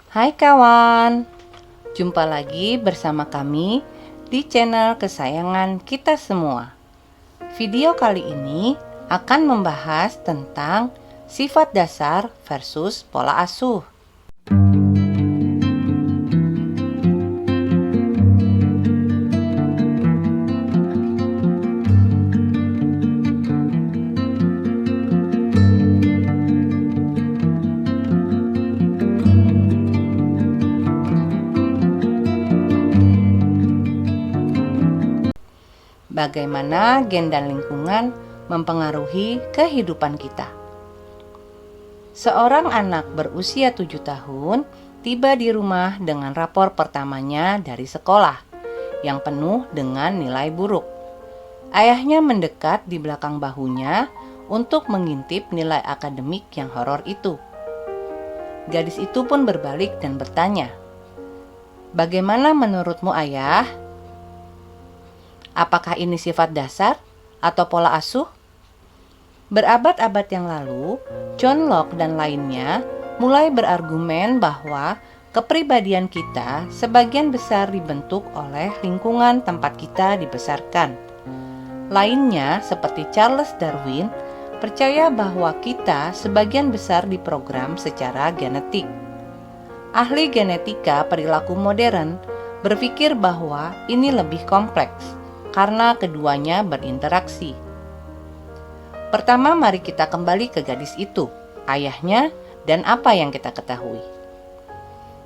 Hai kawan, jumpa lagi bersama kami di channel kesayangan kita semua. Video kali ini akan membahas tentang sifat dasar versus pola asuh. Bagaimana gen dan lingkungan mempengaruhi kehidupan kita. Seorang anak berusia 7 tahun tiba di rumah dengan rapor pertamanya dari sekolah yang penuh dengan nilai buruk. Ayahnya mendekat di belakang bahunya untuk mengintip nilai akademik yang horor itu. Gadis itu pun berbalik dan bertanya, "Bagaimana menurutmu, Ayah? Apakah ini sifat dasar atau pola asuh?" Berabad-abad yang lalu, John Locke dan lainnya mulai berargumen bahwa kepribadian kita sebagian besar dibentuk oleh lingkungan tempat kita dibesarkan. Lainnya, seperti Charles Darwin, percaya bahwa kita sebagian besar diprogram secara genetik. Ahli genetika perilaku modern berpikir bahwa ini lebih kompleks karena keduanya berinteraksi. Pertama, mari kita kembali ke gadis itu, ayahnya, dan apa yang kita ketahui.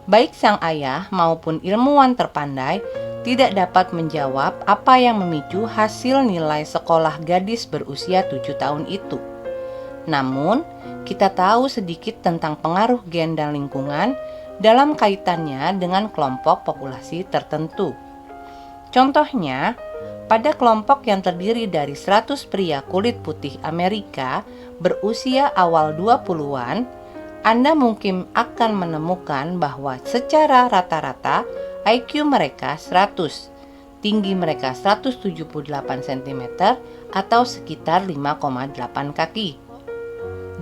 Baik sang ayah maupun ilmuwan terpandai tidak dapat menjawab apa yang memicu hasil nilai sekolah gadis berusia 7 tahun itu. Namun, kita tahu sedikit tentang pengaruh gen dan lingkungan dalam kaitannya dengan kelompok populasi tertentu. Contohnya, pada kelompok yang terdiri dari 100 pria kulit putih Amerika berusia awal 20-an, Anda mungkin akan menemukan bahwa secara rata-rata IQ mereka 100, tinggi mereka 178 cm atau sekitar 5,8 kaki.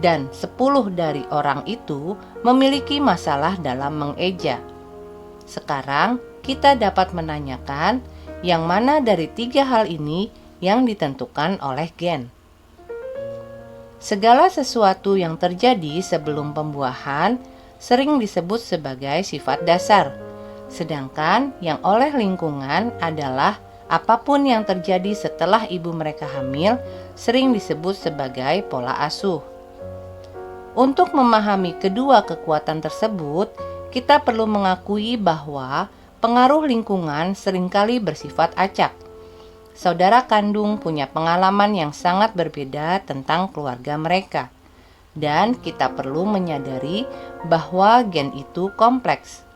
Dan 10 dari orang itu memiliki masalah dalam mengeja. Sekarang kita dapat menanyakan, yang mana dari 3 hal ini yang ditentukan oleh gen? Segala sesuatu yang terjadi sebelum pembuahan sering disebut sebagai sifat dasar, sedangkan yang oleh lingkungan adalah apapun yang terjadi setelah ibu mereka hamil sering disebut sebagai pola asuh. Untuk memahami kedua kekuatan tersebut, kita perlu mengakui bahwa pengaruh lingkungan seringkali bersifat acak. Saudara kandung punya pengalaman yang sangat berbeda tentang keluarga mereka, dan kita perlu menyadari bahwa gen itu kompleks.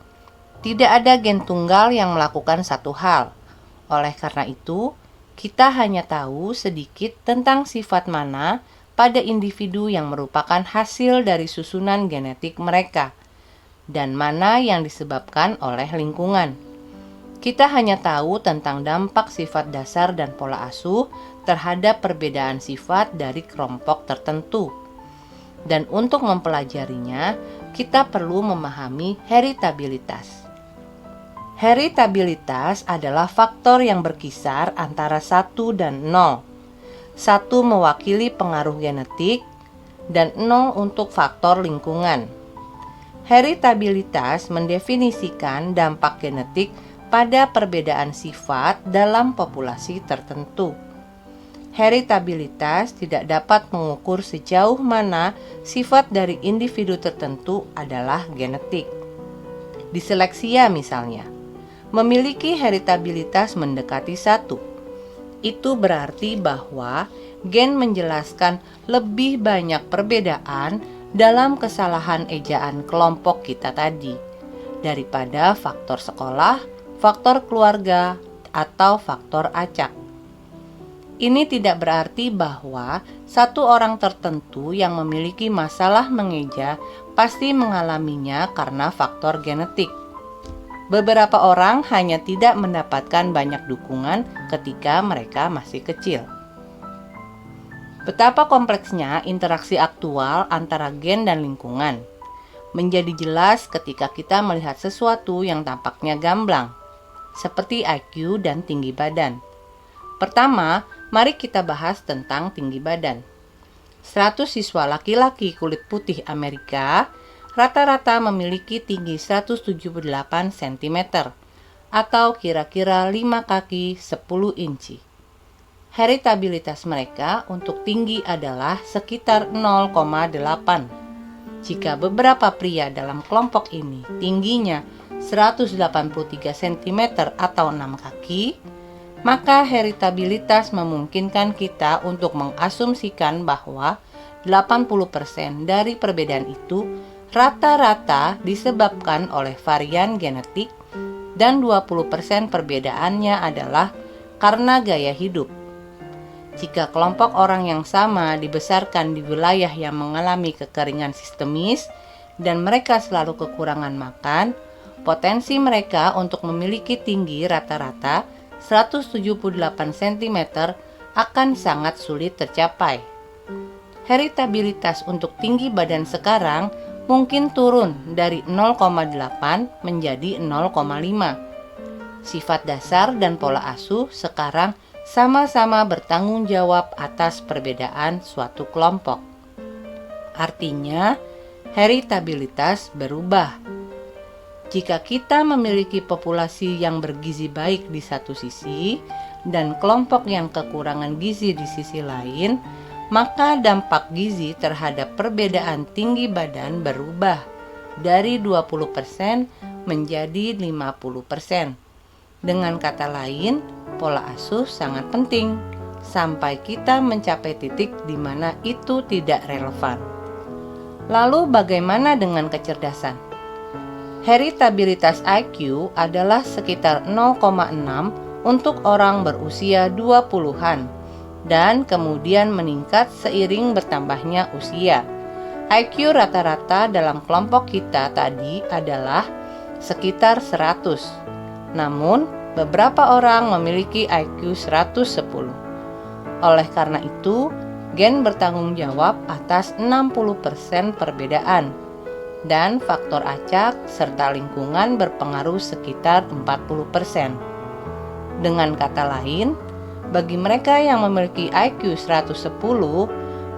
Tidak ada gen tunggal yang melakukan satu hal. Oleh karena itu, kita hanya tahu sedikit tentang sifat mana pada individu yang merupakan hasil dari susunan genetik mereka, dan mana yang disebabkan oleh lingkungan. Kita hanya tahu tentang dampak sifat dasar dan pola asuh terhadap perbedaan sifat dari kelompok tertentu. Dan untuk mempelajarinya, kita perlu memahami heritabilitas. Heritabilitas adalah faktor yang berkisar antara 1 dan 0. 1 mewakili pengaruh genetik dan 0 untuk faktor lingkungan. Heritabilitas mendefinisikan dampak genetik pada perbedaan sifat dalam populasi tertentu. Heritabilitas tidak dapat mengukur sejauh mana sifat dari individu tertentu adalah genetik. Diseleksia misalnya, memiliki heritabilitas mendekati 1. Itu berarti bahwa gen menjelaskan lebih banyak perbedaan dalam kesalahan ejaan kelompok kita tadi daripada faktor sekolah, faktor keluarga, atau faktor acak. Ini tidak berarti bahwa satu orang tertentu yang memiliki masalah mengeja pasti mengalaminya karena faktor genetik. Beberapa orang hanya tidak mendapatkan banyak dukungan ketika mereka masih kecil. Betapa kompleksnya interaksi aktual antara gen dan lingkungan. menjadi jelas ketika kita melihat sesuatu yang tampaknya gamblang, seperti IQ dan tinggi badan. Pertama, mari kita bahas tentang tinggi badan. 100 siswa laki-laki kulit putih Amerika rata-rata memiliki tinggi 178 cm atau kira-kira 5 kaki 10 inci. Heritabilitas mereka untuk tinggi adalah sekitar 0,8. Jika beberapa pria dalam kelompok ini tingginya 183 cm atau 6 kaki, maka heritabilitas memungkinkan kita untuk mengasumsikan bahwa 80% dari perbedaan itu rata-rata disebabkan oleh varian genetik dan 20% perbedaannya adalah karena gaya hidup. Jika kelompok orang yang sama dibesarkan di wilayah yang mengalami kekeringan sistemis dan mereka selalu kekurangan makan, potensi mereka untuk memiliki tinggi rata-rata 178 cm akan sangat sulit tercapai. Heritabilitas untuk tinggi badan sekarang mungkin turun dari 0,8 menjadi 0,5. Sifat dasar dan pola asuh sekarang sama-sama bertanggung jawab atas perbedaan suatu kelompok. Artinya, heritabilitas berubah. Jika kita memiliki populasi yang bergizi baik di satu sisi dan kelompok yang kekurangan gizi di sisi lain, maka dampak gizi terhadap perbedaan tinggi badan berubah dari 20% menjadi 50%. Dengan kata lain, pola asuh sangat penting sampai kita mencapai titik di mana itu tidak relevan. Lalu bagaimana dengan kecerdasan? Heritabilitas IQ adalah sekitar 0,6 untuk orang berusia 20-an dan kemudian meningkat seiring bertambahnya usia. IQ rata-rata dalam kelompok kita tadi adalah sekitar 100. Namun, beberapa orang memiliki IQ 110. Oleh karena itu, gen bertanggung jawab atas 60% perbedaan, dan faktor acak serta lingkungan berpengaruh sekitar 40%. Dengan kata lain, bagi mereka yang memiliki IQ 110,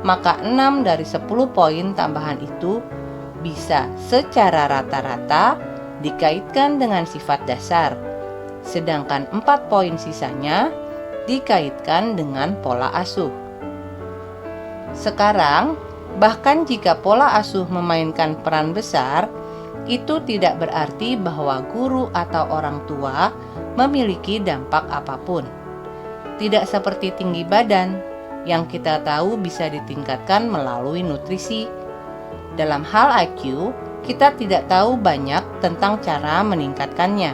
maka 6 dari 10 poin tambahan itu bisa secara rata-rata dikaitkan dengan sifat dasar, sedangkan 4 poin sisanya dikaitkan dengan pola asuh. Sekarang, bahkan jika pola asuh memainkan peran besar, itu tidak berarti bahwa guru atau orang tua memiliki dampak apapun. Tidak seperti tinggi badan, yang kita tahu bisa ditingkatkan melalui nutrisi. Dalam hal IQ, kita tidak tahu banyak tentang cara meningkatkannya.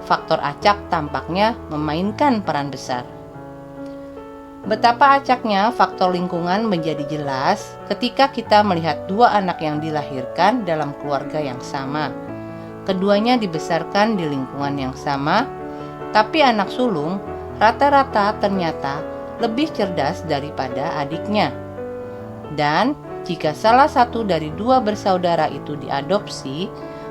Faktor acak tampaknya memainkan peran besar. Betapa acaknya faktor lingkungan menjadi jelas ketika kita melihat dua anak yang dilahirkan dalam keluarga yang sama. Keduanya dibesarkan di lingkungan yang sama, tapi anak sulung rata-rata ternyata lebih cerdas daripada adiknya. Dan jika salah satu dari dua bersaudara itu diadopsi,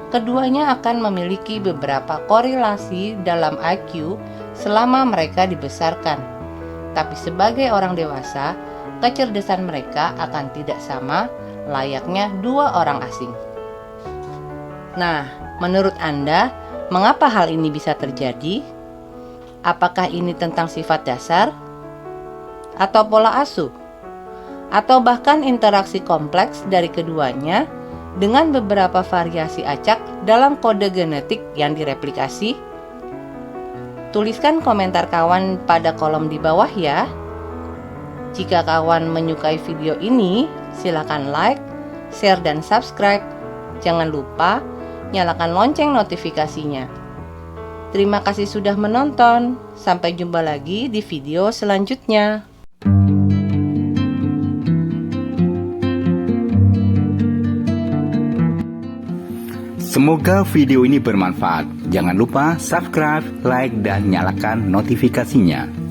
keduanya akan memiliki beberapa korelasi dalam IQ selama mereka dibesarkan. Tapi sebagai orang dewasa, kecerdasan mereka akan tidak sama layaknya dua orang asing. Nah, menurut Anda, mengapa hal ini bisa terjadi? Apakah ini tentang sifat dasar? Atau pola asuh? Atau bahkan interaksi kompleks dari keduanya dengan beberapa variasi acak dalam kode genetik yang direplikasi? Tuliskan komentar kawan pada kolom di bawah ya. Jika kawan menyukai video ini, silakan like, share, dan subscribe. Jangan lupa nyalakan lonceng notifikasinya. Terima kasih sudah menonton. Sampai jumpa lagi di video selanjutnya. Semoga video ini bermanfaat. Jangan lupa subscribe, like, dan nyalakan notifikasinya.